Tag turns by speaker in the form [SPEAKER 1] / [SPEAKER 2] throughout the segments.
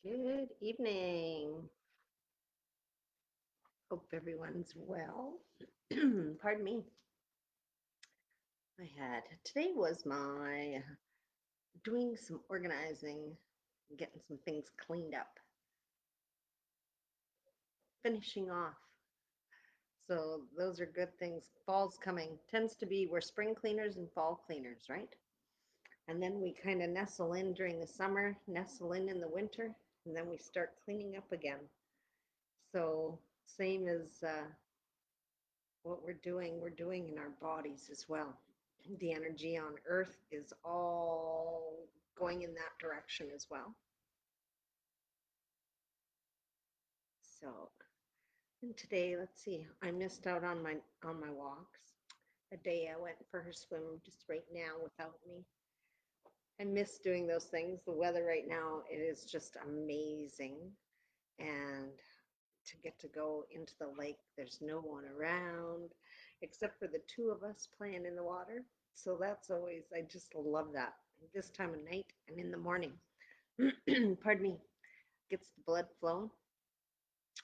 [SPEAKER 1] Good evening. Hope everyone's well. Pardon me. Today was my doing some organizing, getting some things cleaned up, finishing off. So those are good things. Fall's coming. Tends to be we're spring cleaners and fall cleaners, right? And then we kind of nestle in during the summer, nestle in the winter, and then we start cleaning up again. So same as what we're doing in our bodies as well. The energy on Earth is all going in that direction as well. So, and today, let's see, I missed out on my walks. A day I went for her swim just right now without me. I miss doing those things. The weather right now, it is just amazing. And to get to go into the lake, there's no one around except for the two of us playing in the water. So that's always, I just love that this time of night and in the morning. Pardon me, gets the blood flowing.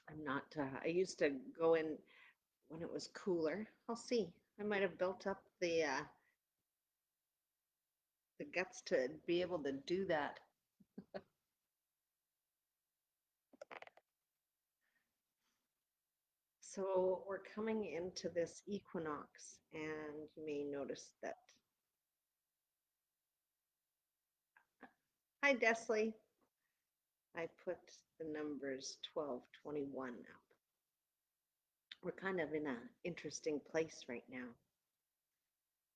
[SPEAKER 1] I'm not, I used to go in when it was cooler. I'll see. I might have built up the guts to be able to do that. So we're coming into this equinox, and you may notice that. Hi, Desley. I put the numbers 1221 up. We're kind of in an interesting place right now.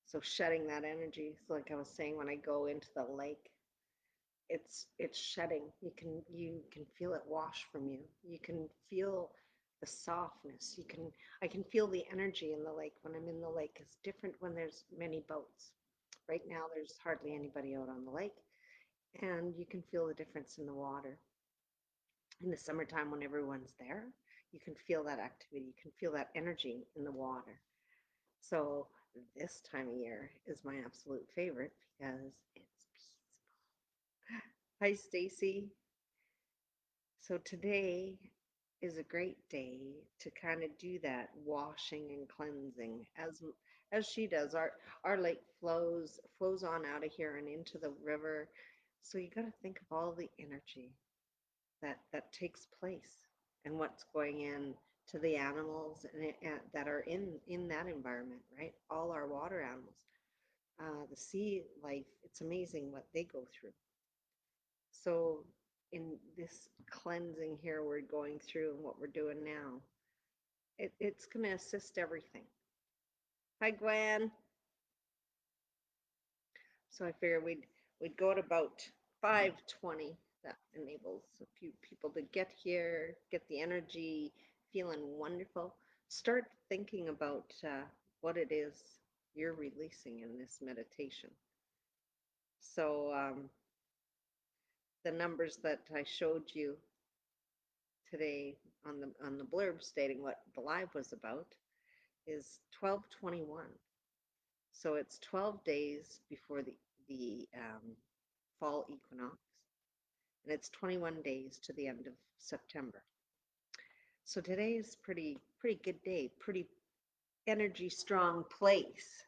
[SPEAKER 1] So shedding that energy, so like I was saying, when I go into the lake, it's shedding. You can feel it wash from you. You can feel the softness. I can feel the energy in the lake when I'm in the lake. It's different when there's many boats. Right now there's hardly anybody out on the lake, and you can feel the difference in the water. In the summertime when everyone's there, you can feel that activity. You can feel that energy in the water. So this time of year is my absolute favorite because it's peaceful. Hi, Stacy. So today is a great day to kind of do that washing and cleansing as she does. Our lake flows on out of here and into the river. So you got to think of all the energy that takes place and what's going in to the animals and that are in that environment, right? All our water animals, the sea life. It's amazing what they go through. So in this cleansing here we're going through and what we're doing now, it's going to assist everything. Hi, Gwen. So I figured we'd go at about 5:20. That enables a few people to get here, get the energy, feeling wonderful. Start thinking about what it is you're releasing in this meditation. So the numbers that I showed you today on the blurb stating what the live was about is 1221. So it's 12 days before the fall equinox, and it's 21 days to the end of September. So today is pretty good day, pretty energy strong place.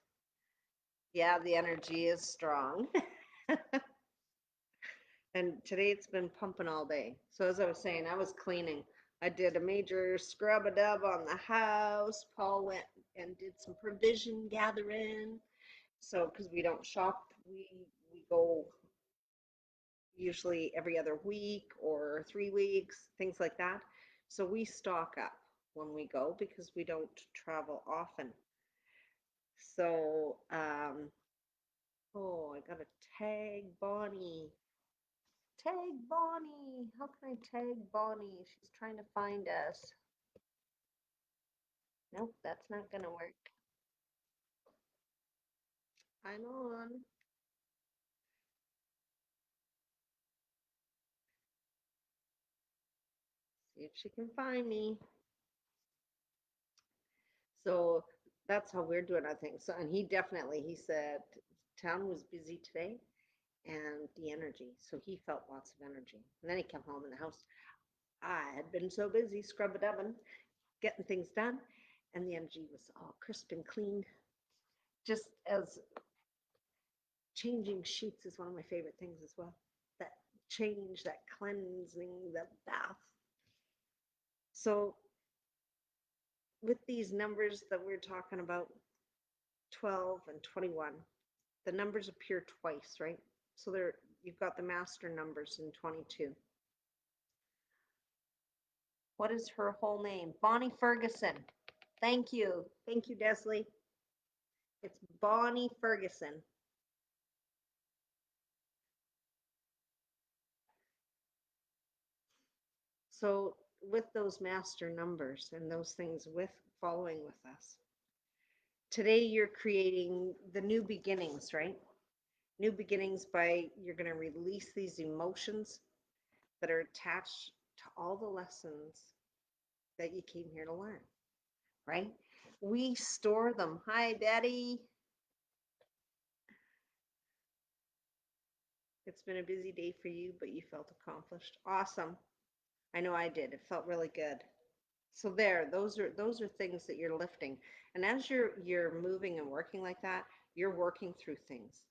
[SPEAKER 1] Yeah, the energy is strong. And today it's been pumping all day. So as I was saying, I was cleaning. I did a major scrub a dub on the house. Paul went and did some provision gathering. So because we don't shop, we go usually every other week or 3 weeks, things like that. So we stock up when we go because we don't travel often. So, oh, I gotta tag Bonnie. Tag Bonnie. How can I tag Bonnie? She's trying to find us. Nope, that's not gonna work. I'm on. See if she can find me. So that's how we're doing our thing. So, and he said town was busy today, and the energy. So he felt lots of energy. And then he came home in the house. I had been so busy scrubbing oven, getting things done, and the energy was all crisp and clean. Just as changing sheets is one of my favorite things as well. That change, that cleansing, the bath. So with these numbers that we're talking about, 12 and 21, the numbers appear twice, right? So there you've got the master numbers in 22. What is her whole name? Bonnie Ferguson. Thank you. Thank you, Desley. It's Bonnie Ferguson. So with those master numbers and those things with following with us, today you're creating the new beginnings, right? New beginnings by you're going to release these emotions that are attached to all the lessons that you came here to learn, right? We store them. Hi, Daddy. It's been a busy day for you, but you felt accomplished. Awesome. I know I did. It felt really good. So there, those are things that you're lifting. And as you're moving and working like that, you're working through things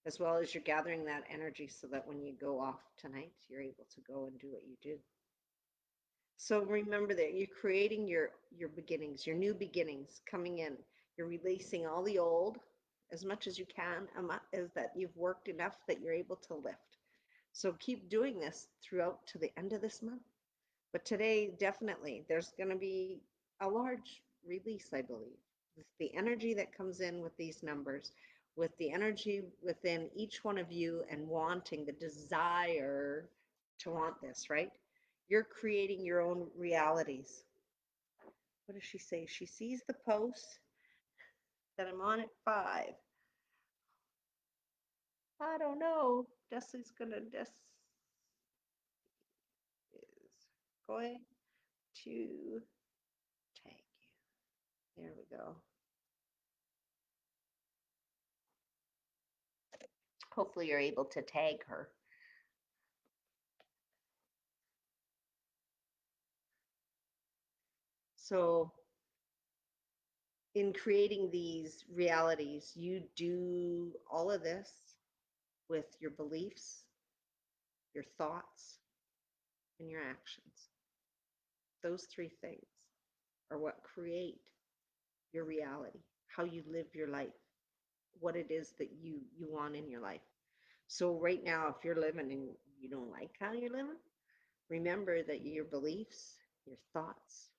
[SPEAKER 1] as well as you're gathering that energy so that when you go off tonight, you're able to go and do what you do. So remember that you're creating your beginnings, your new beginnings coming in. You're releasing all the old as much as you can, as that you've worked enough that you're able to lift. So keep doing this throughout to the end of this month. But today, definitely, there's going to be a large release, I believe. The energy that comes in with these numbers, with the energy within each one of you and wanting the desire to want this, right? You're creating your own realities. What does she say? She sees the post that I'm on at 5. I don't know. Desley's gonna Des is going to tag you. There we go. Hopefully you're able to tag her. So in creating these realities, you do all of this with your beliefs, your thoughts, and your actions. Those three things are what create your reality, how you live your life, what it is that you want in your life. So right now, if you're living and you don't like how you're living, remember that your beliefs, your thoughts,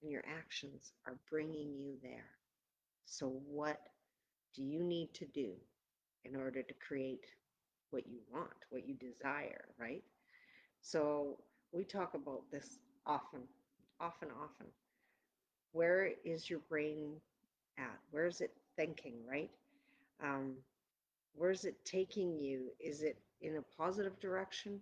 [SPEAKER 1] and your actions are bringing you there. So what do you need to do in order to create what you want, what you desire, right? So we talk about this often, often, often. Where is your brain at? Where is it thinking, right? Um, where is it taking you? Is it in a positive direction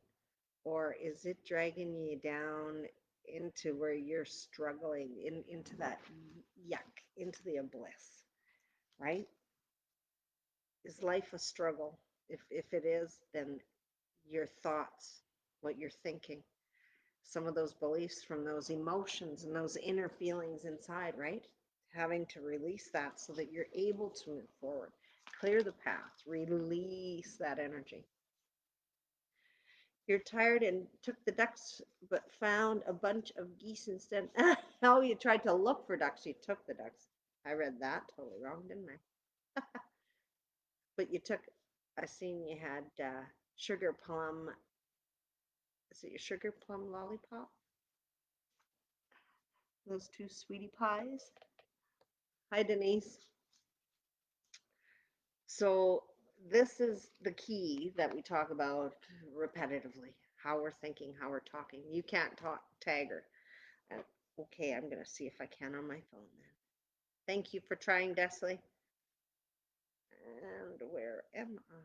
[SPEAKER 1] or is it dragging you down into where you're struggling into that yuck, into the abyss, right? Is life a struggle? If it is, then your thoughts, what you're thinking, some of those beliefs from those emotions and those inner feelings inside, right? Having to release that so that you're able to move forward, clear the path, release that energy. You're tired and took the ducks, but found a bunch of geese instead. Oh, you tried to look for ducks, you took the ducks. I read that totally wrong, didn't I? But you took, I seen you had sugar plum. Is it your sugar plum lollipop? Those two sweetie pies. Hi, Denise. So this is the key that we talk about repetitively. How we're thinking, how we're talking. You can't talk tag her. Okay, I'm going to see if I can on my phone then. Thank you for trying, Desley. And where am I?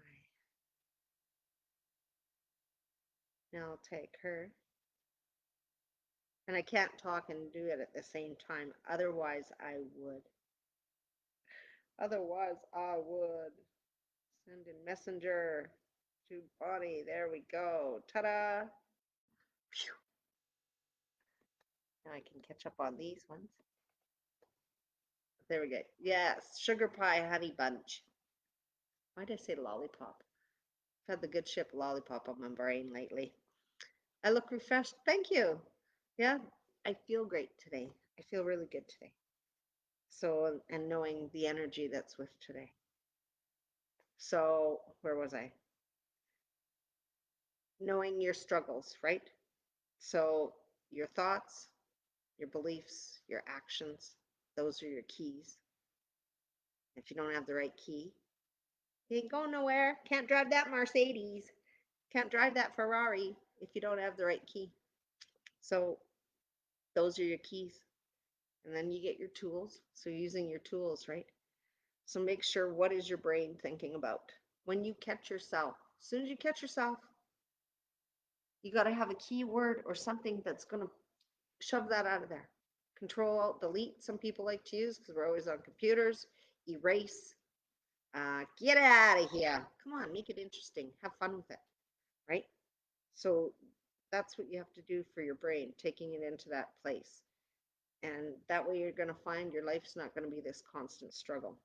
[SPEAKER 1] Now I'll take her. And I can't talk and do it at the same time. Otherwise, I would. Otherwise, I would. Send in messenger to Bonnie. There we go. Ta-da. Phew. Now I can catch up on these ones. There we go. Yes, sugar pie honey bunch. Why did I say lollipop? I've had the good ship lollipop on my brain lately. I look refreshed. Thank you. Yeah, I feel great today. I feel really good today. So, and knowing the energy that's with today. So, where was I? Knowing your struggles, right? So, your thoughts, your beliefs, your actions, those are your keys. If you don't have the right key, you ain't going nowhere. Can't drive that Mercedes. Can't drive that Ferrari if you don't have the right key. So, those are your keys. And then you get your tools. So, using your tools, right? So, make sure what is your brain thinking about when you catch yourself. As soon as you catch yourself, you got to have a keyword or something that's going to shove that out of there. Control Alt Delete, some people like to use because we're always on computers. Erase, get it out of here. Come on, make it interesting. Have fun with it, right? So that's what you have to do for your brain, taking it into that place. And that way you're going to find your life's not going to be this constant struggle.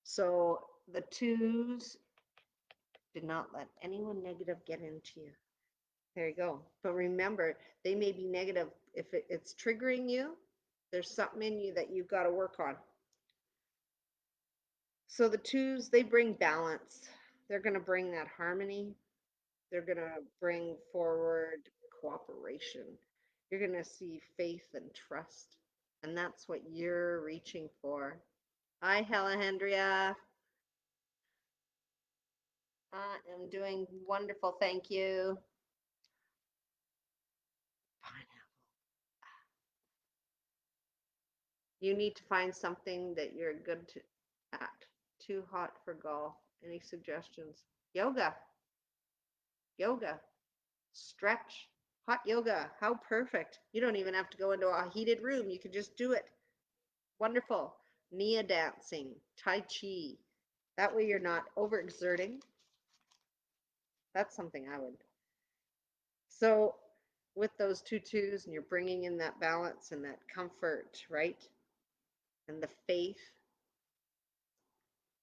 [SPEAKER 1] So the twos, did not let anyone negative get into you. There you go. But remember, they may be negative. If it's triggering you, there's something in you that you've got to work on. So the twos, they bring balance. They're going to bring that harmony. They're going to bring forward cooperation. You're going to see faith and trust. And that's what you're reaching for. Hi, Alejandria. I am doing wonderful. Thank you. You need to find something that you're good at. Too hot for golf. Any suggestions? Yoga. Yoga. Stretch. Hot yoga. How perfect. You don't even have to go into a heated room. You can just do it. Wonderful. Nia dancing. Tai Chi. That way you're not overexerting. That's something I would. So with those two twos and you're bringing in that balance and that comfort, right? And the faith.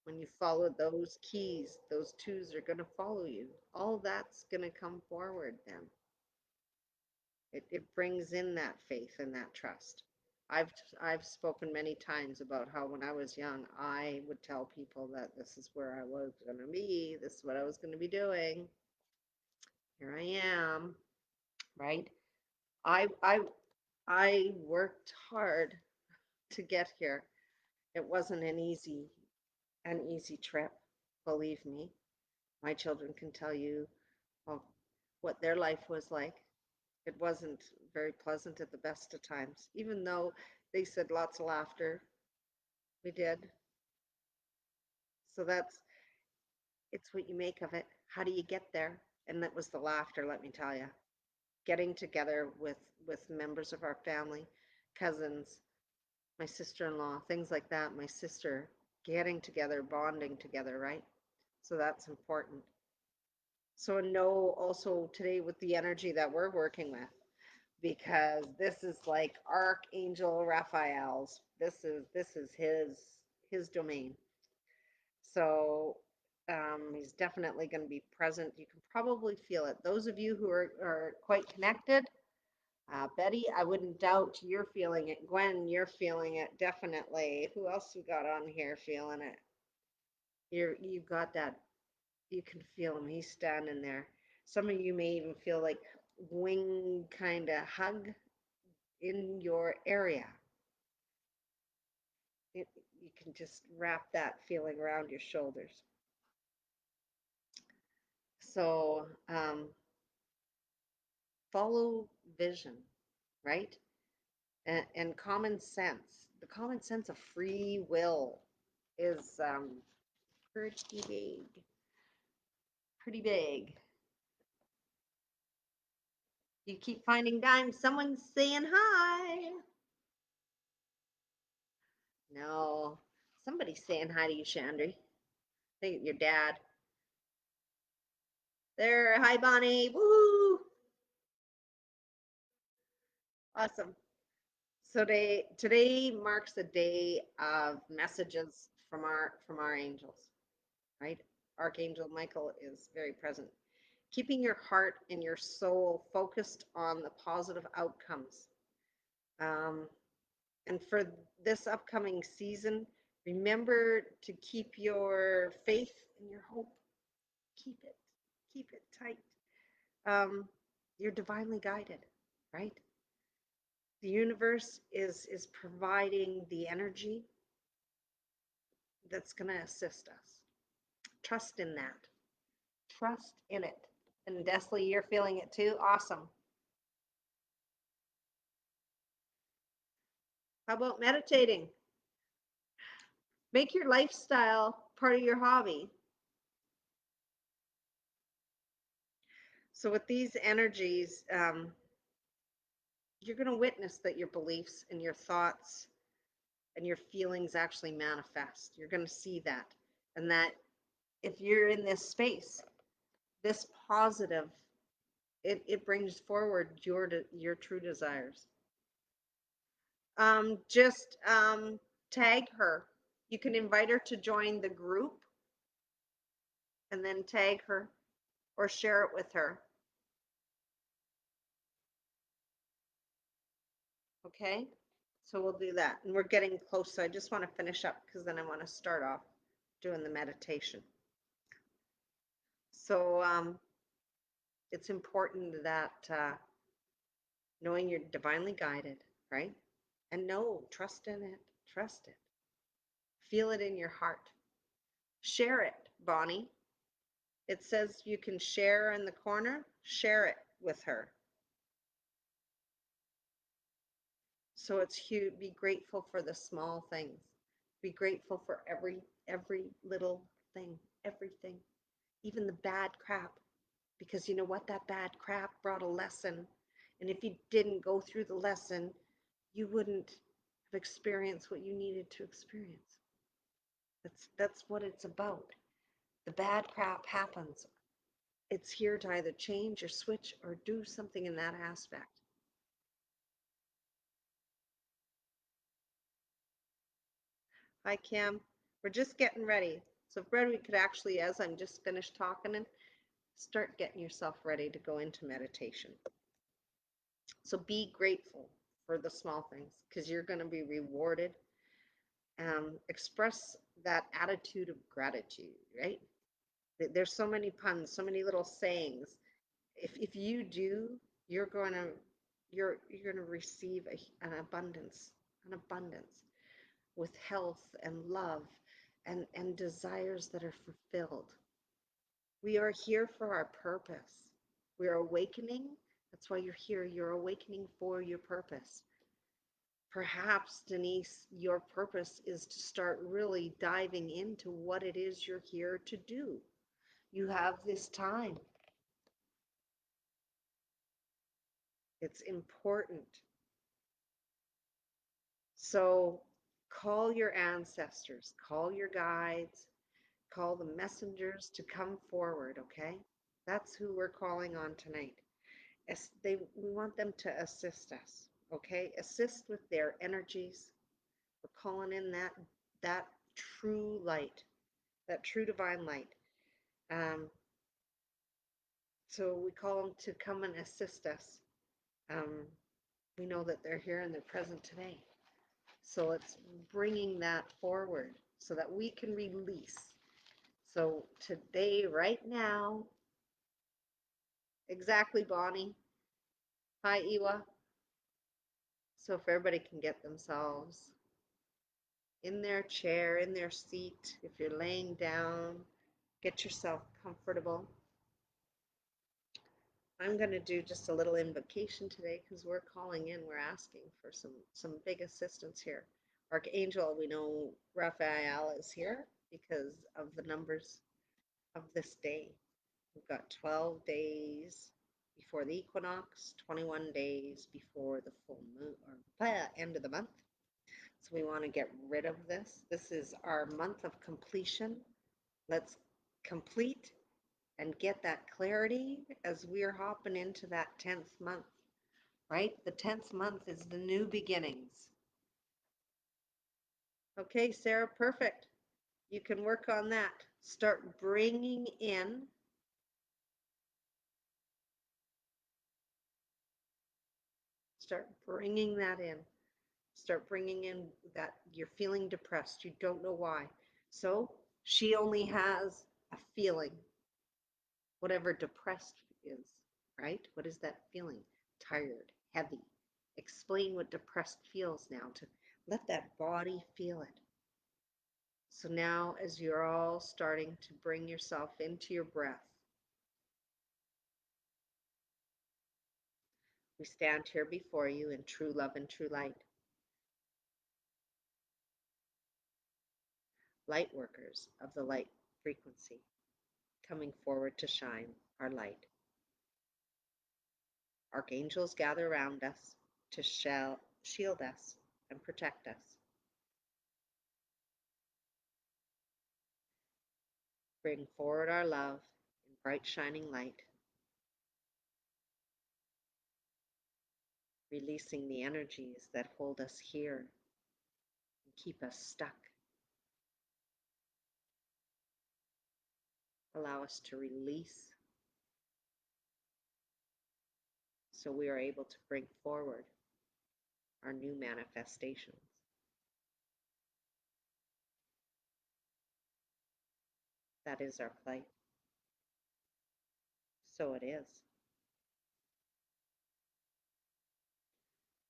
[SPEAKER 1] When you follow those keys, those twos are going to follow you. All that's going to come forward then. It brings in that faith and that trust. I've spoken many times about how when I was young, I would tell people that this is where I was going to be, this is what I was going to be doing. Here I am, right? I worked hard to get here. It wasn't an easy trip, believe me. My children can tell you what their life was like. It wasn't very pleasant at the best of times, even though they said lots of laughter. We did. So it's what you make of it. How do you get there? And that was the laughter, let me tell you. Getting together with members of our family, cousins, my sister-in-law, things like that, my sister, getting together, bonding together, right? So that's important. So know also today with the energy that we're working with, because this is like Archangel Raphael's. This is his domain. So he's definitely going to be present. You can probably feel it. Those of you who are quite connected, Betty, I wouldn't doubt you're feeling it. Gwen, you're feeling it definitely. Who else we got on here feeling it? You've got that. You can feel him. He's standing there. Some of you may even feel like wing kind of hug in your area. You can just wrap that feeling around your shoulders. So follow vision, right? And common sense. The common sense of free will is pretty big. Pretty big. You keep finding dimes. Someone's saying hi. No, somebody's saying hi to you, Chandri. Hey, your dad. There. Hi, Bonnie. Woo! Awesome. So today marks a day of messages from our angels, right? Archangel Michael is very present. Keeping your heart and your soul focused on the positive outcomes. Um, and for this upcoming season, remember to keep your faith and your hope. Keep it tight. You're divinely guided, right? The universe is providing the energy that's going to assist us. Trust in that. Trust in it. And Desley, you're feeling it too? Awesome. How about meditating? Make your lifestyle part of your hobby. So with these energies, you're going to witness that your beliefs and your thoughts and your feelings actually manifest. You're going to see that. And that if you're in this space, this positive, it brings forward your true desires. Just tag her. You can invite her to join the group and then tag her or share it with her. Okay? So we'll do that. And we're getting close. So I just want to finish up because then I want to start off doing the meditation. So it's important that knowing you're divinely guided, right? And trust in it. Trust it. Feel it in your heart. Share it, Bonnie. It says you can share in the corner. Share it with her. So it's huge. Be grateful for the small things. Be grateful for every little thing, everything, even the bad crap. Because you know what? That bad crap brought a lesson. And if you didn't go through the lesson, you wouldn't have experienced what you needed to experience. That's what it's about. The bad crap happens. It's here to either change or switch or do something in that aspect. Hi, Kim. We're just getting ready. So, Brad, we could actually, as I'm just finished talking, and start getting yourself ready to go into meditation. So, be grateful for the small things because you're going to be rewarded. Express that attitude of gratitude, right? There's so many puns, so many little sayings. If you do, you're going to you're going to receive an abundance with health and love and desires that are fulfilled. We are here for our purpose. We are awakening. That's why you're here. You're awakening for your purpose. Perhaps, Denise, your purpose is to start really diving into what it is you're here to do. You have this time. It's important. So call your ancestors, call your guides, call the messengers to come forward, okay? That's who we're calling on tonight. We want them to assist us, okay? Assist with their energies. We're calling in that true light, that true divine light. Um, so we call them to come and assist us. Um, we know that they're here and they're present today. So it's bringing that forward so that we can release. So today, right now, exactly, Bonnie. Hi, Iwa. So if everybody can get themselves in their chair, in their seat, if you're laying down, get yourself comfortable. I'm going to do just a little invocation today because we're calling in, we're asking for some big assistance here. Archangel, we know Raphael is here because of the numbers of this day. We've got 12 days before the equinox, 21 days before the full moon or end of the month. So we want to get rid of this. This is our month of completion. Let's complete and get that clarity as we're hopping into that 10th month, right? The 10th month is the new beginnings. Okay, Sarah, perfect. You can work on that. Start bringing in that in. Start bringing in that you're feeling depressed. You don't know why. So she only has a feeling, whatever depressed is, right? What is that feeling? Tired, heavy. Explain what depressed feels now to let that body feel it. So now, as you're all starting to bring yourself into your breath, we stand here before you in true love and true light. Light workers of the light frequency, coming forward to shine our light. Archangels gather around us to shield us and protect us. Bring forward our love in bright shining light, releasing the energies that hold us here and keep us stuck. Allow us to release so we are able to bring forward our new manifestations. That is our plight. So it is.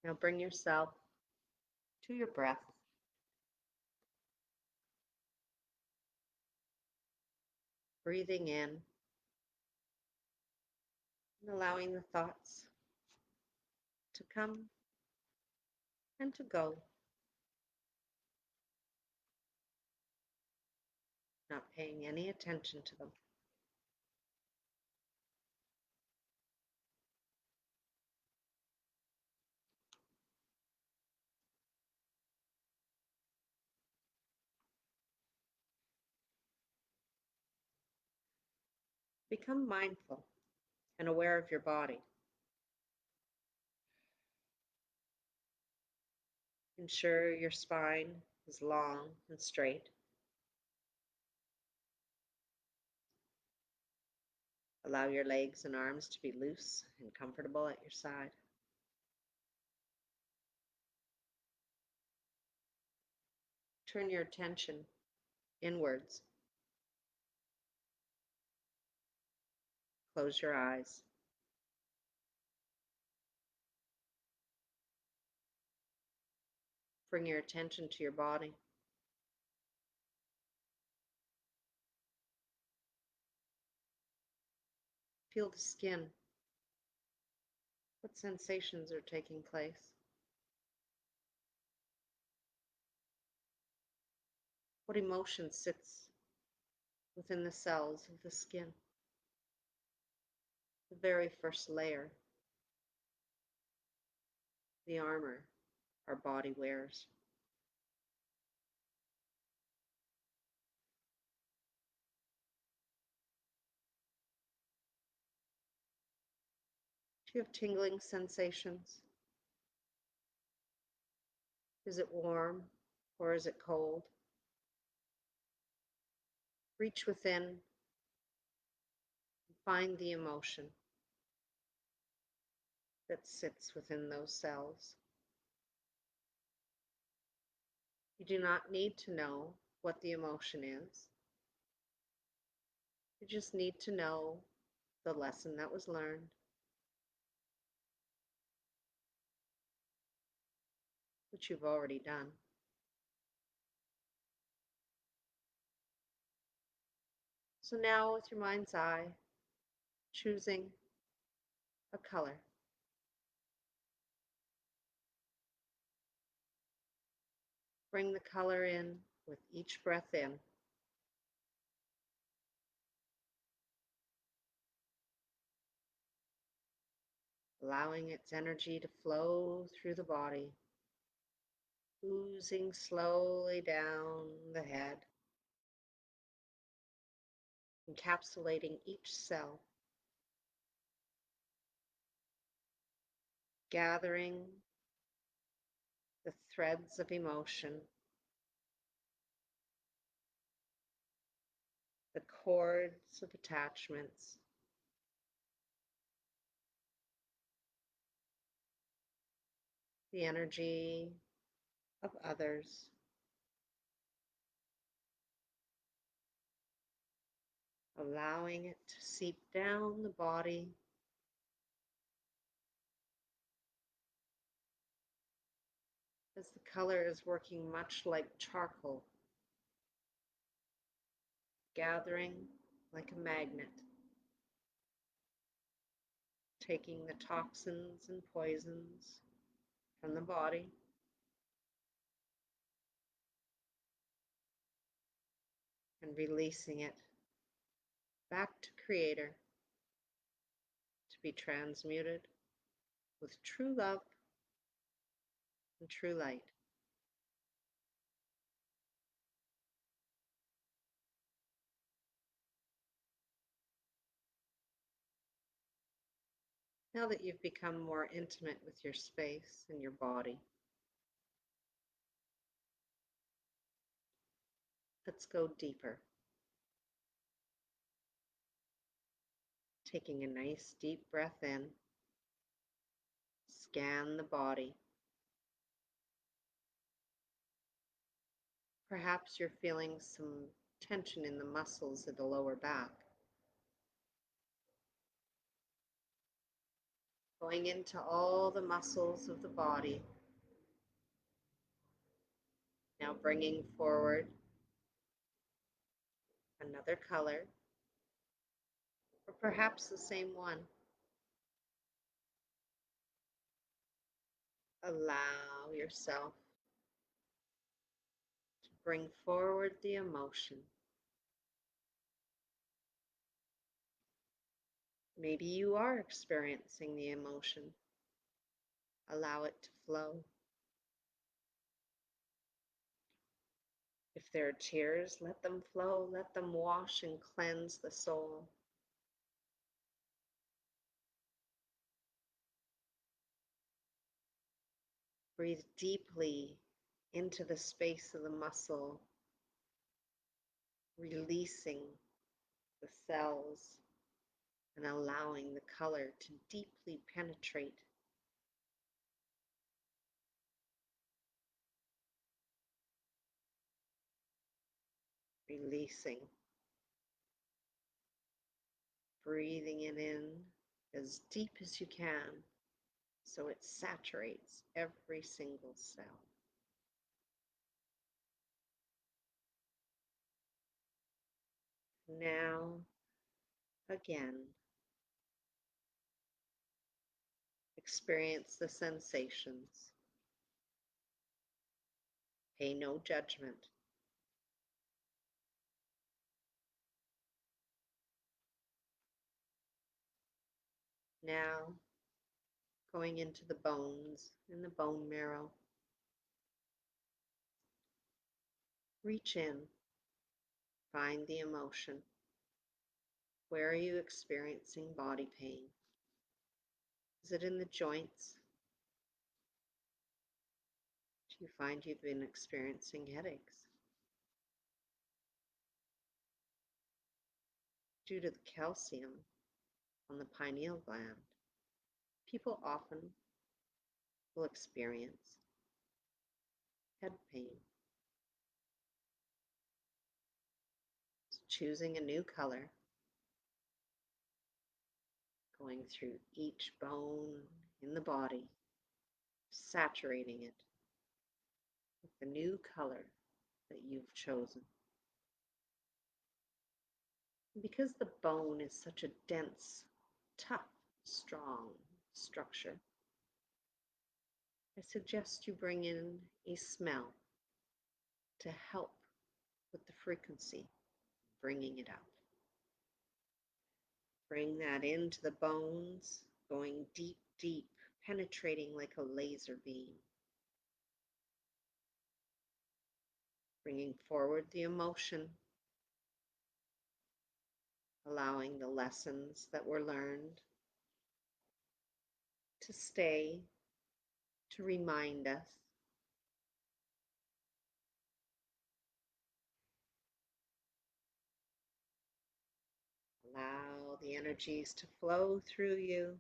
[SPEAKER 1] Now bring yourself to your breath. Breathing in and allowing the thoughts to come and to go. Not paying any attention to them. Become mindful and aware of your body. Ensure your spine is long and straight. Allow your legs and arms to be loose and comfortable at your side. Turn your attention inwards. Close your eyes. Bring your attention to your body. Feel the skin. What sensations are taking place? What emotion sits within the cells of the skin? The very first layer, the armor our body wears. Do you have tingling sensations? Is it warm or is it cold? Reach within and find the emotion that sits within those cells. You do not need to know what the emotion is. You just need to know the lesson that was learned. Which you've already done. So now with your mind's eye, choosing a color. Bring the color in with each breath in. Allowing its energy to flow through the body, oozing slowly down the head, encapsulating each cell, gathering the threads of emotion, the cords of attachments, the energy of others, allowing it to seep down the body, as the color is working much like charcoal, gathering like a magnet, taking the toxins and poisons from the body and releasing it back to Creator to be transmuted with true love and true light. Now that you've become more intimate with your space and your body, let's go deeper. Taking a nice deep breath in, scan the body. Perhaps you're feeling some tension in the muscles of the lower back. Going into all the muscles of the body. Now bringing forward another color, or perhaps the same one. Allow yourself to bring forward the emotion. Maybe you are experiencing the emotion. Allow it to flow. If there are tears, let them flow, let them wash and cleanse the soul. Breathe deeply into the space of the muscle, releasing the cells and allowing the color to deeply penetrate. Releasing. Breathing it in as deep as you can so it saturates every single cell. Now, again, experience the sensations. Pay no judgment. Now, going into the bones and the bone marrow. Reach in, find the emotion. Where are you experiencing body pain? Is it in the joints? Do you find you've been experiencing headaches? Due to the calcium on the pineal gland, people often will experience head pain. So choosing a new color, going through each bone in the body, saturating it with the new color that you've chosen. And because the bone is such a dense, tough, strong structure, I suggest you bring in a smell to help with the frequency, bringing it up. Bring that into the bones, going deep, deep, penetrating like a laser beam. Bringing forward the emotion, allowing the lessons that were learned to stay, to remind us. Allow the energies to flow through you.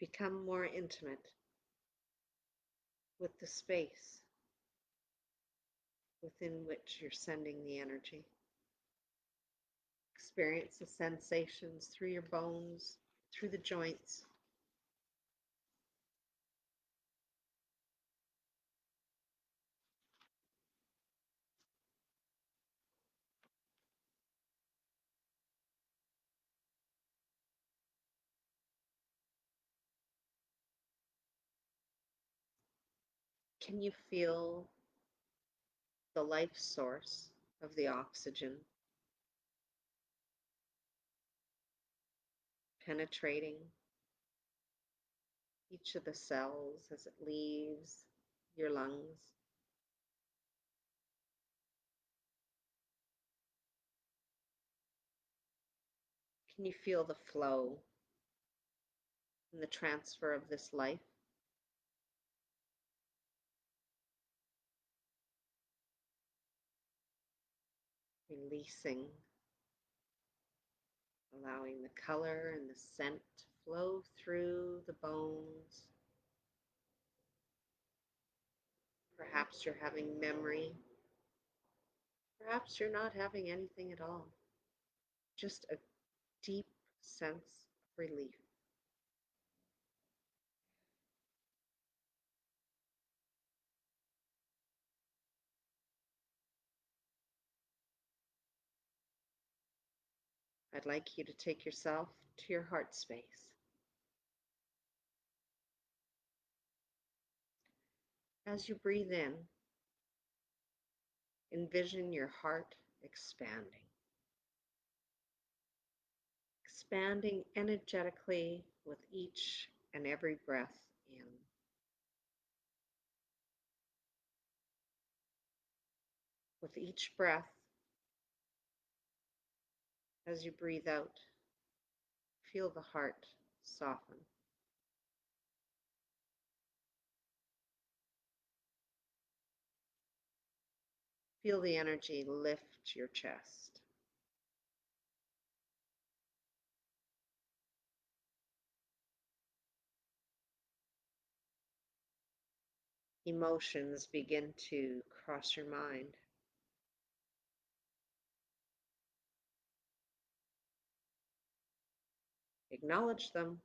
[SPEAKER 1] Become more intimate with the space within which you're sending the energy. Experience the sensations through your bones, through the joints. Can you feel the life source of the oxygen penetrating each of the cells as it leaves your lungs? Can you feel the flow and the transfer of this life? Releasing, allowing the color and the scent to flow through the bones. Perhaps you're having memory. Perhaps you're not having anything at all. Just a deep sense of relief. I'd like you to take yourself to your heart space. As you breathe in, envision your heart expanding energetically with each and every breath in. With each breath, as you breathe out, feel the heart soften. Feel the energy lift your chest. Emotions begin to cross your mind. Acknowledge them.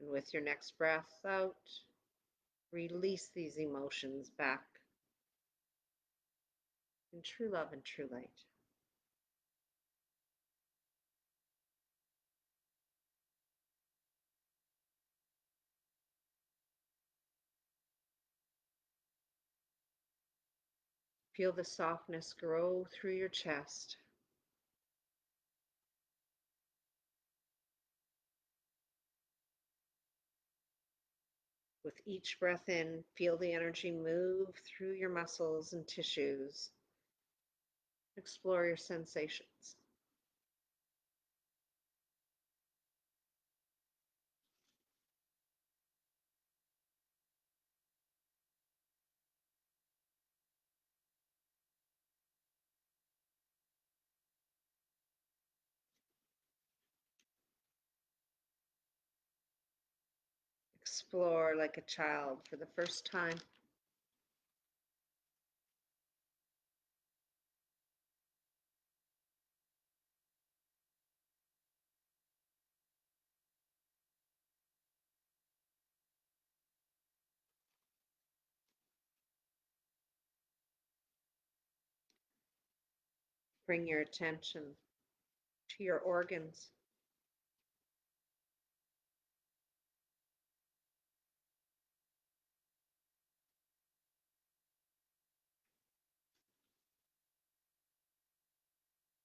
[SPEAKER 1] And with your next breath out, release these emotions back in true love and true light. Feel the softness grow through your chest. With each breath in, feel the energy move through your muscles and tissues. Explore your sensations. Explore like a child for the first time. Bring your attention to your organs.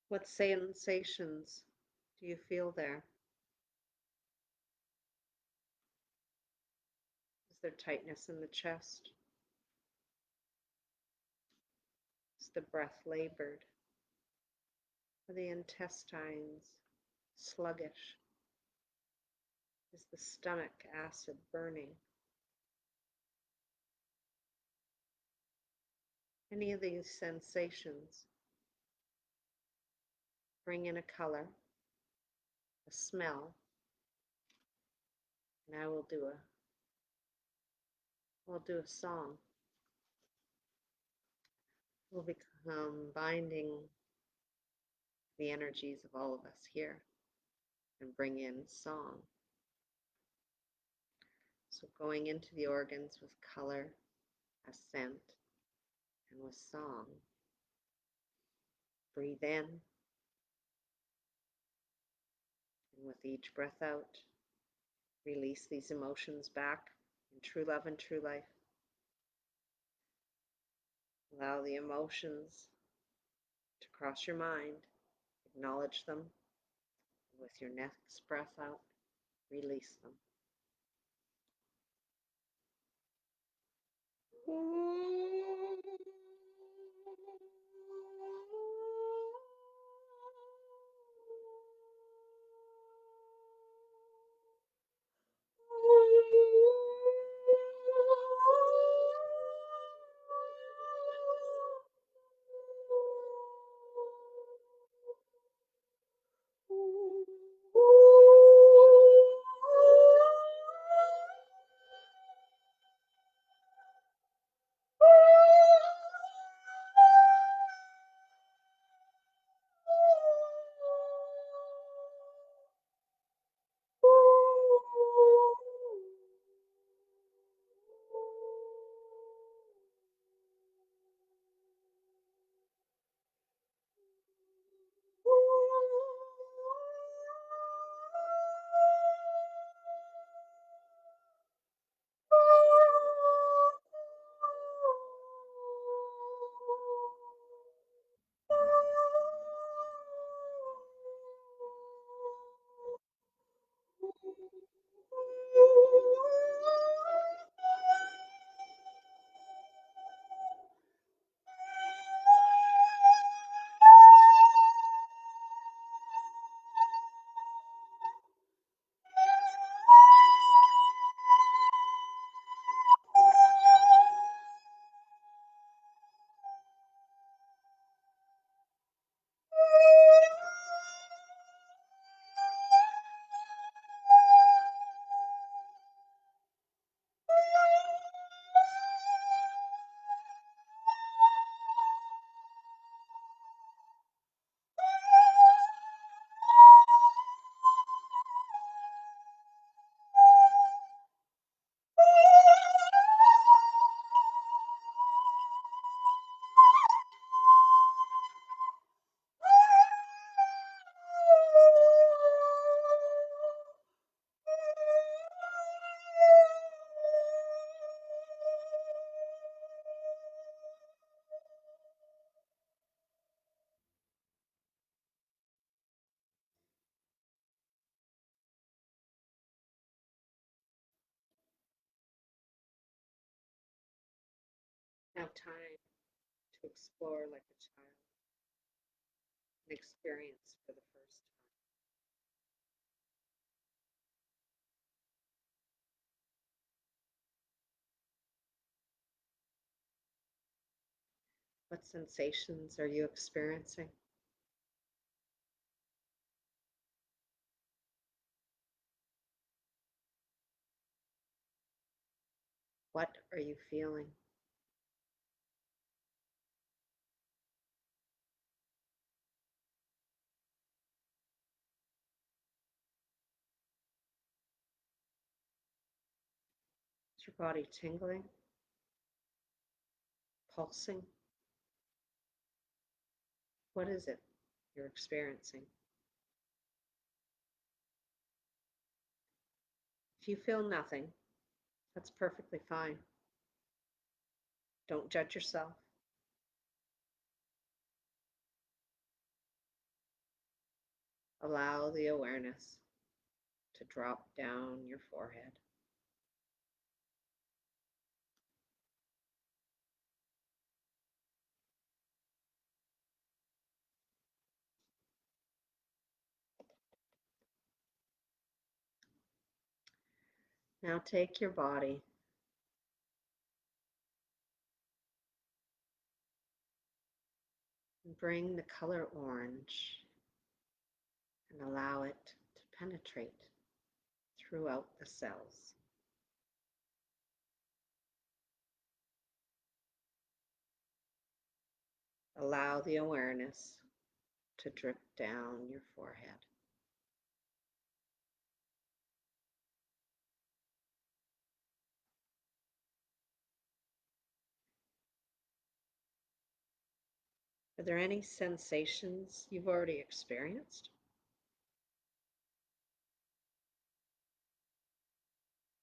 [SPEAKER 1] What sensations do you feel there? Is there tightness in the chest? Is the breath labored? Are the intestines sluggish? Is the stomach acid burning? Any of these sensations bring in a color, a smell, and we'll do a song. We'll become binding the energies of all of us here and bring in song. So going into the organs with color, a scent, and with song. Breathe in, and with each breath out, release these emotions back in true love and true life. Allow the emotions to cross your mind, acknowledge them, and with your next breath out, release them. Now time to explore like a child, an experience for the first time. What sensations are you experiencing? What are you feeling? Is your body tingling? Pulsing? What is it you're experiencing? If you feel nothing, that's perfectly fine. Don't judge yourself. Allow the awareness to drop down your forehead. Now take your body and bring the color orange and allow it to penetrate throughout the cells. Allow the awareness to drip down your forehead. Are there any sensations you've already experienced?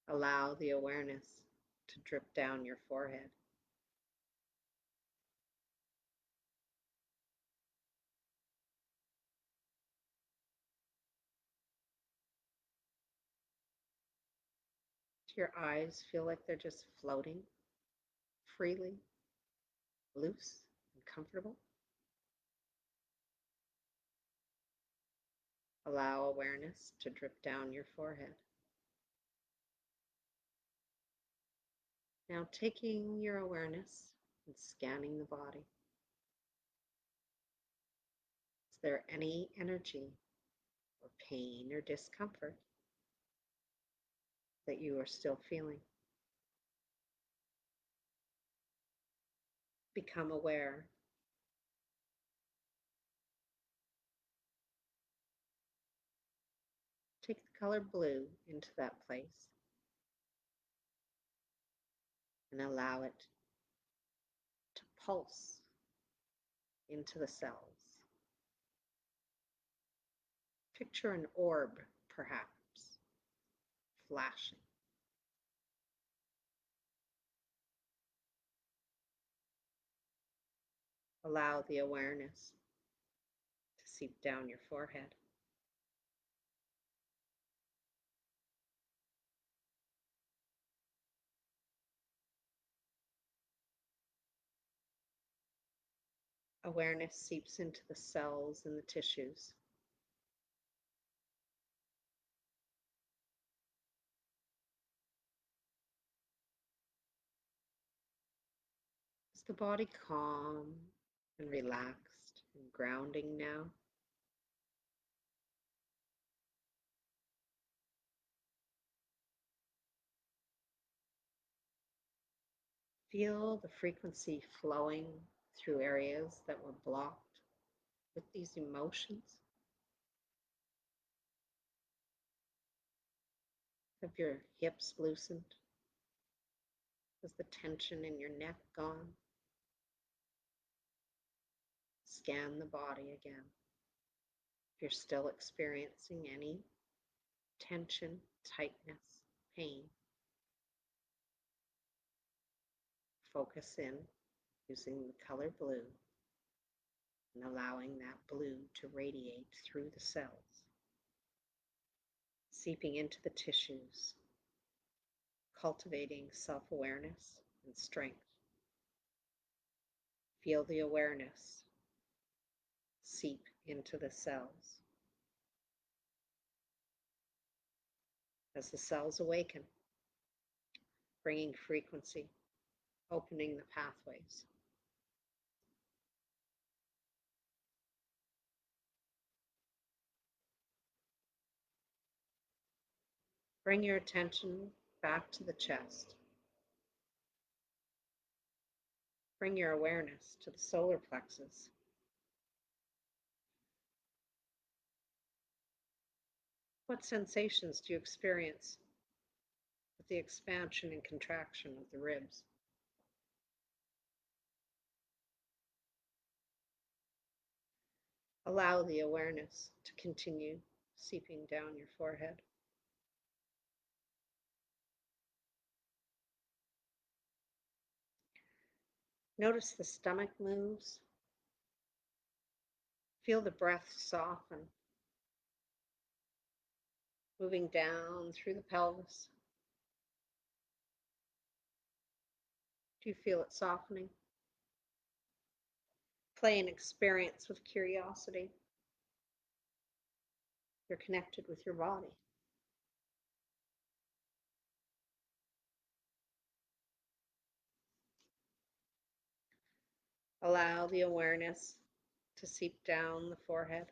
[SPEAKER 1] Allow the awareness to drip down your forehead. Do your eyes feel like they're just floating freely, loose, and comfortable? Allow awareness to drip down your forehead. Now taking your awareness and scanning the body. Is there any energy or pain or discomfort that you are still feeling? Become aware. Take the color blue into that place and allow it to pulse into the cells. Picture an orb, perhaps, flashing. Allow the awareness to seep down your forehead. Awareness seeps into the cells and the tissues. Is the body calm and relaxed and grounding now? Feel the frequency flowing through areas that were blocked with these emotions. Have your hips loosened? Is the tension in your neck gone? Scan the body again. If you're still experiencing any tension, tightness, pain, focus in using the color blue and allowing that blue to radiate through the cells, seeping into the tissues, cultivating self-awareness and strength. Feel the awareness seep into the cells. As the cells awaken, bringing frequency, opening the pathways. Bring your attention back to the chest. Bring your awareness to the solar plexus. What sensations do you experience with the expansion and contraction of the ribs? Allow the awareness to continue seeping down your forehead. Notice the stomach moves. Feel the breath soften moving down through the pelvis. Do you feel it softening? Play and experience with curiosity. You're connected with your body. Allow the awareness to seep down the forehead.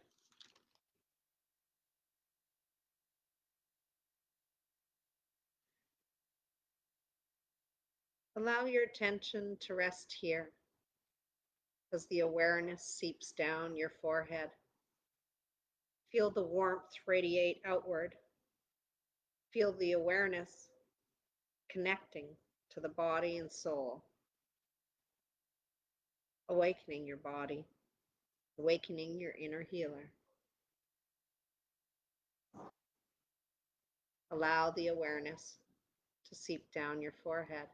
[SPEAKER 1] Allow your attention to rest here as the awareness seeps down your forehead. Feel the warmth radiate outward. Feel the awareness connecting to the body and soul, awakening your body, awakening your inner healer. Allow the awareness to seep down your forehead.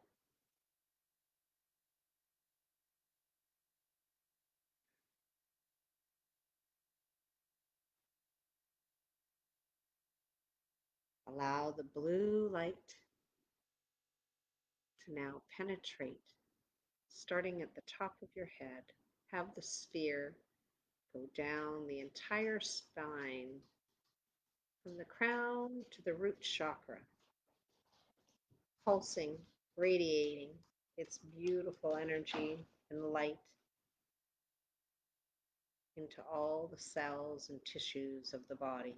[SPEAKER 1] Allow the blue light to now penetrate, starting at the top of your head. Have the sphere go down the entire spine, from the crown to the root chakra, pulsing, radiating its beautiful energy and light into all the cells and tissues of the body.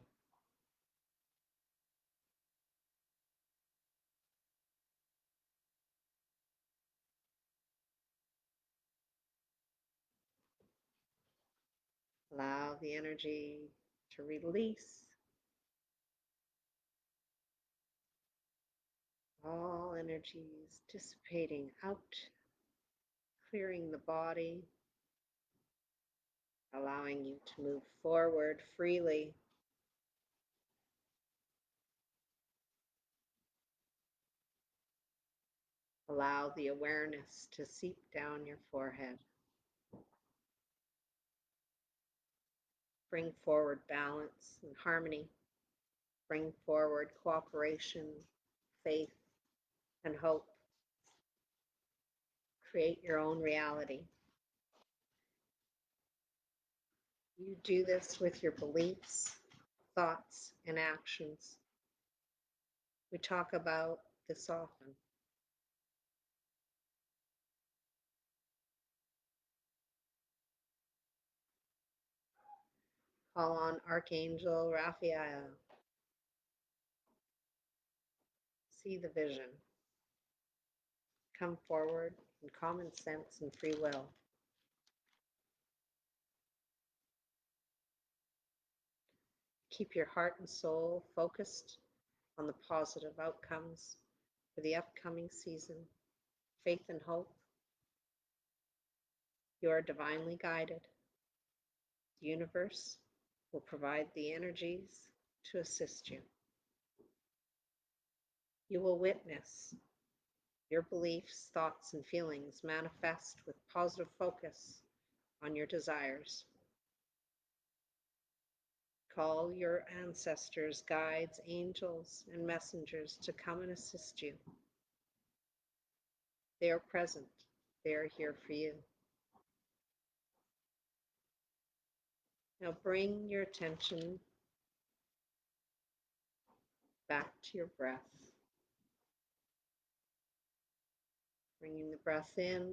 [SPEAKER 1] Allow the energy to release all energies dissipating out, clearing the body, allowing you to move forward freely. Allow the awareness to seep down your forehead. Bring forward balance and harmony. Bring forward cooperation, faith, and hope. Create your own reality. You do this with your beliefs, thoughts, and actions. We talk about this often. Call on Archangel Raphael. See the vision. Come forward in common sense and free will. Keep your heart and soul focused on the positive outcomes for the upcoming season. Faith and hope. You are divinely guided. The universe will provide the energies to assist you. You will witness your beliefs, thoughts, and feelings manifest with positive focus on your desires. Call your ancestors, guides, angels, and messengers to come and assist you. They are present. They are here for you. Now bring your attention back to your breath. Bringing the breath in,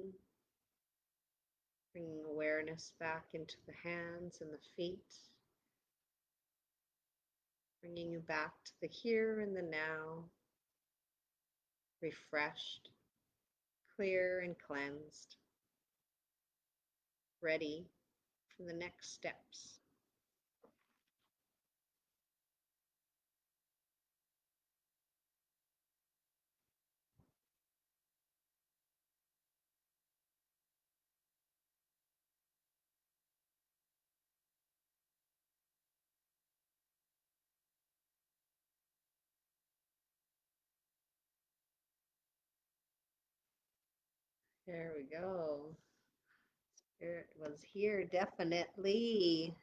[SPEAKER 1] bringing awareness back into the hands and the feet, bringing you back to the here and the now, refreshed, clear and cleansed, ready for the next steps. There we go. Spirit was here, definitely.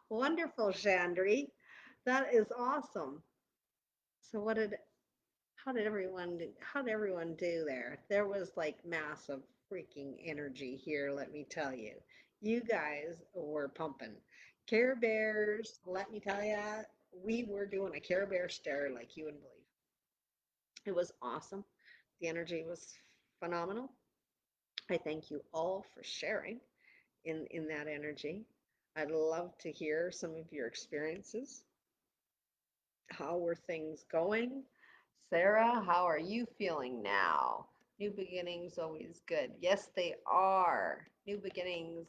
[SPEAKER 1] Wonderful, Chandri. That is awesome. So how did everyone do there? There was like massive freaking energy here, let me tell you. You guys were pumping. Care Bears, let me tell you, we were doing a Care Bear stare like you wouldn't believe. It was awesome. The energy was phenomenal. I thank you all for sharing in that energy. I'd love to hear some of your experiences. How were things going? Sarah, how are you feeling now? New beginnings always good. Yes, they are. New beginnings,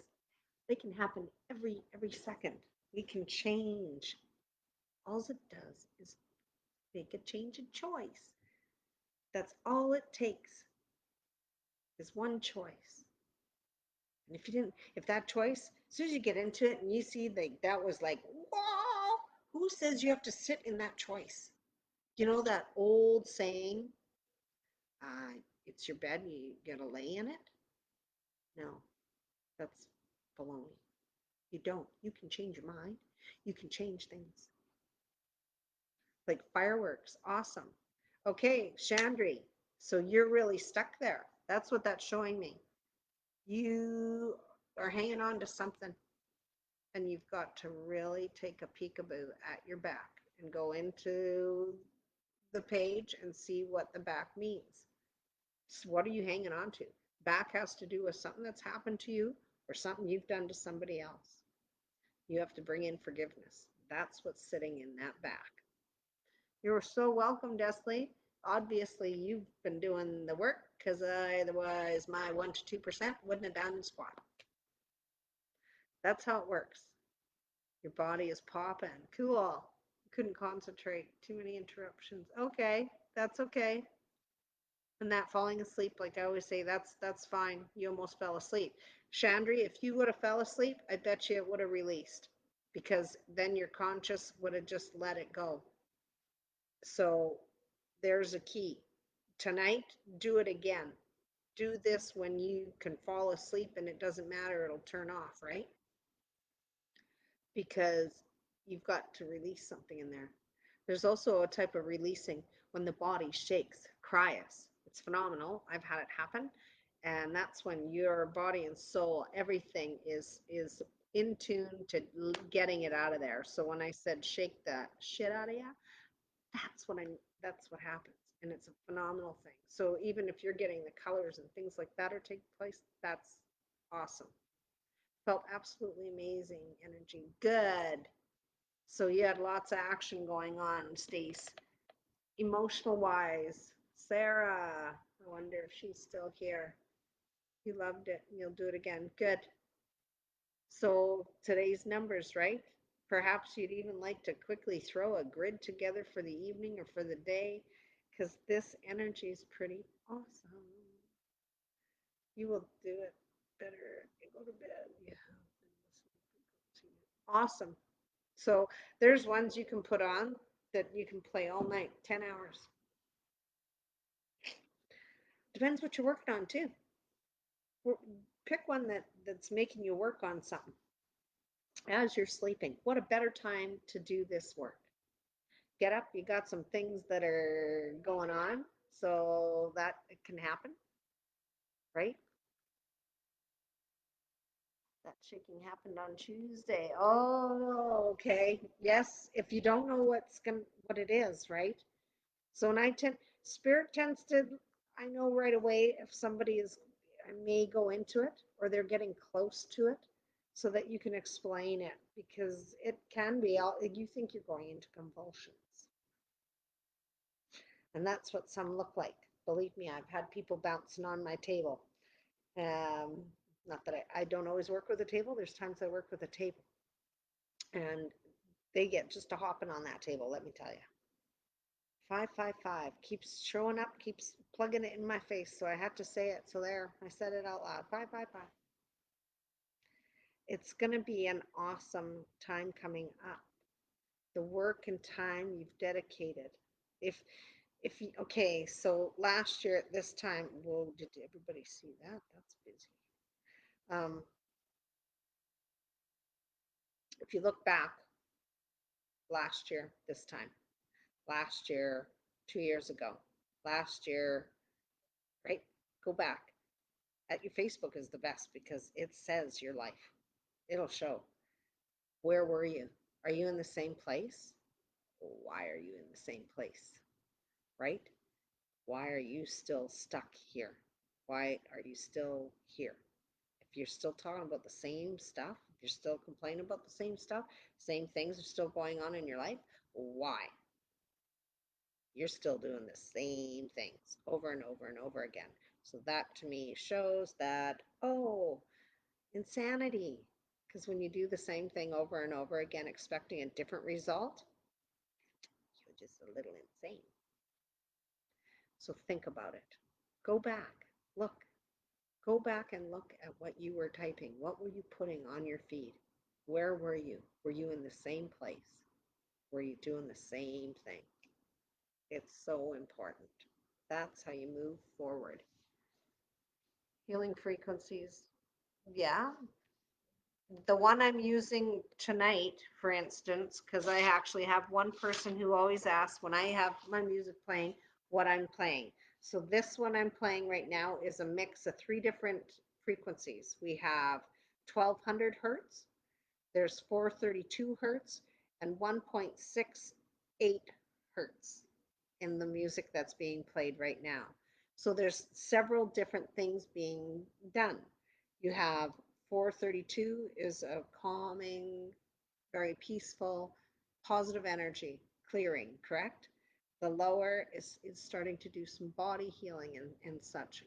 [SPEAKER 1] they can happen every second. We can change. All it does is make a change in choice. That's all it takes is one choice. And if that choice, as soon as you get into it and you see that was like, whoa, who says you have to sit in that choice? You know that old saying, uh, it's your bed, you gotta lay in it? No, that's baloney. You don't. You can change your mind. You can change things. Like fireworks, awesome. Okay, Chandri, so you're really stuck there. That's what that's showing me. You are hanging on to something, and you've got to really take a peekaboo at your back and go into the page and see what the back means. So what are you hanging on to? Back has to do with something that's happened to you or something you've done to somebody else. You have to bring in forgiveness. That's what's sitting in that back. You're so welcome, Desley. Obviously, you've been doing the work because otherwise my 1 to 2% wouldn't have done squat. That's how it works. Your body is popping. Cool. Couldn't concentrate. Too many interruptions. Okay, that's okay. And that falling asleep, like I always say, that's fine. You almost fell asleep. Chandri, if you would have fell asleep, I bet you it would have released because then your conscious would have just let it go. So there's a key. Tonight, do it again. Do this when you can fall asleep and it doesn't matter, it'll turn off, right? Because you've got to release something in there. There's also a type of releasing when the body shakes, cryos. It's phenomenal. I've had it happen. And that's when your body and soul, everything is in tune to getting it out of there. So when I said shake the shit out of you, that's what happens. And it's a phenomenal thing. So even if you're getting the colors and things like that are taking place, that's awesome. Felt absolutely amazing energy. Good. So you had lots of action going on, Stace. Emotional wise, Sarah, I wonder if she's still here. You loved it and you'll do it again. Good. So today's numbers, right? Perhaps you'd even like to quickly throw a grid together for the evening or for the day because this energy is pretty awesome. You will do it better. You go to bed. Yeah. Awesome. So there's ones you can put on that you can play all night, 10 hours. Depends what you're working on too. Pick one that's making you work on something as you're sleeping. What a better time to do this work. Get up, you got some things that are going on, so that it can happen, right? That shaking happened on Tuesday. Oh, okay. Yes, if you don't know what it is, right? So spirit tends to, I know right away if somebody is, I may go into it or they're getting close to it so that you can explain it because it can be, you think you're going into convulsions. And that's what some look like. Believe me, I've had people bouncing on my table. Um, Not that I don't always work with a table. There's times I work with a table and they get just a hopping on that table, let me tell you. 555 keeps showing up, keeps plugging it in my face. So I had to say it. So there, I said it out loud. 555. It's going to be an awesome time coming up. The work and time you've dedicated. If you, okay, so last year at this time, whoa, did everybody see that? That's busy. If you look back last year, this time, last year, 2 years ago, last year, right? Go back. At your Facebook is the best because it says your life. It'll show. Where were you? Are you in the same place? Why are you in the same place? Right? Why are you still stuck here? Why are you still here? If you're still talking about the same stuff, if you're still complaining about the same stuff, same things are still going on in your life, why? You're still doing the same things over and over and over again. So that to me shows that, oh, insanity. Because when you do the same thing over and over again, expecting a different result, you're just a little insane. So think about it. Go back, look. Go back and look at what you were typing. What were you putting on your feed? Where were you? Were you in the same place? Were you doing the same thing? It's so important. That's how you move forward. Healing frequencies. Yeah. The one I'm using tonight, for instance, because I actually have one person who always asks when I have my music playing what I'm playing. So this one I'm playing right now is a mix of 3 different frequencies. We have 1200 hertz, there's 432 hertz, and 1.68 hertz in the music that's being played right now. So there's several different things being done. You have 432 is a calming, very peaceful, positive energy, clearing, correct? The lower is starting to do some body healing and such.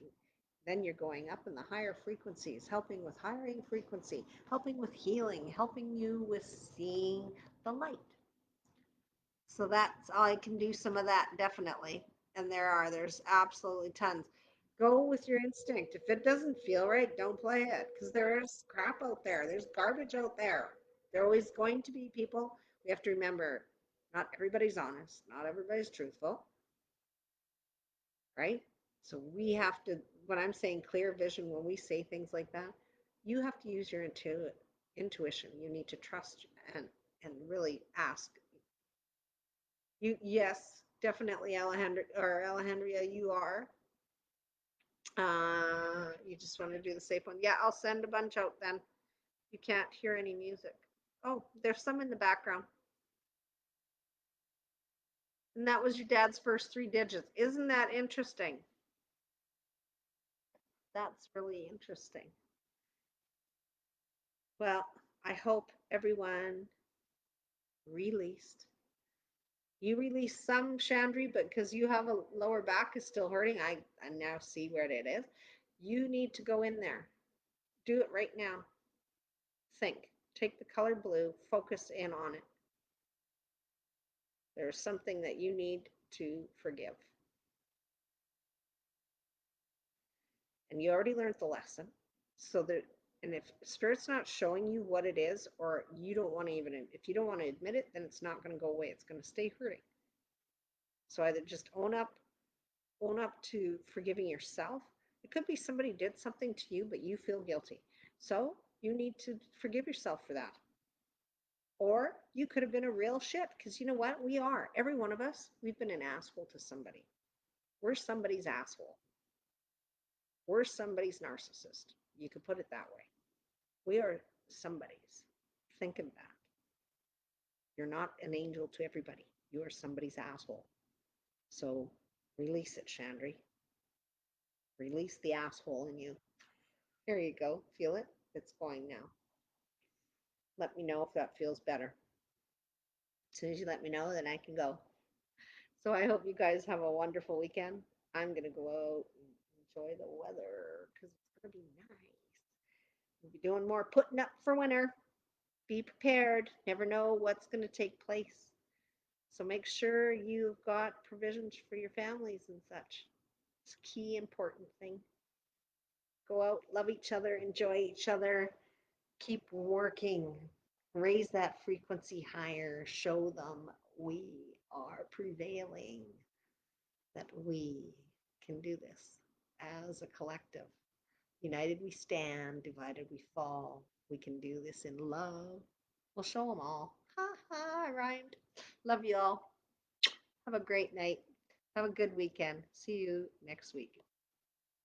[SPEAKER 1] Then you're going up in the higher frequencies, helping with higher frequency, helping with healing, helping you with seeing the light. So that's I can do some of that definitely. And there's absolutely tons. Go with your instinct. If it doesn't feel right, don't play it because there's crap out there. There's garbage out there. There are always going to be people. We have to remember not everybody's honest, not everybody's truthful, right? So we have to, when I'm saying clear vision, when we say things like that, you have to use your intuition. You need to trust and really ask. Yes, definitely, Alejandria, you are. You just want to do the safe one. Yeah, I'll send a bunch out then. You can't hear any music. Oh, there's some in the background. And that was your dad's first 3 digits. Isn't that interesting? That's really interesting. Well, I hope everyone released. You released some, Chandri, but because you have a lower back is still hurting, I now see where it is. You need to go in there. Do it right now. Think. Take the color blue, focus in on it. There's something that you need to forgive. And you already learned the lesson. So that, and if spirit's not showing you what it is, or you don't want to even, if you don't want to admit it, then it's not going to go away. It's going to stay hurting. So either just own up to forgiving yourself. It could be somebody did something to you, but you feel guilty. So you need to forgive yourself for that. Or you could have been a real shit, because you know what? We are. Every one of us, we've been an asshole to somebody. We're somebody's asshole. We're somebody's narcissist. You could put it that way. We are somebody's. Think of that. You're not an angel to everybody. You are somebody's asshole. So release it, Chandri. Release the asshole in you. Here you go. Feel it? It's going now. Let me know if that feels better. As soon as you let me know, then I can go. So I hope you guys have a wonderful weekend. I'm going to go out and enjoy the weather because it's going to be nice. We'll be doing more putting up for winter. Be prepared. Never know what's going to take place. So make sure you've got provisions for your families and such. It's a key important thing. Go out, love each other, enjoy each other, keep working, raise that frequency higher, show them we are prevailing, that we can do this as a collective. United we stand, divided we fall. We can do this in love. We'll show them all. Ha ha, I rhymed. Love you all. Have a great night. Have a good weekend. See you next week.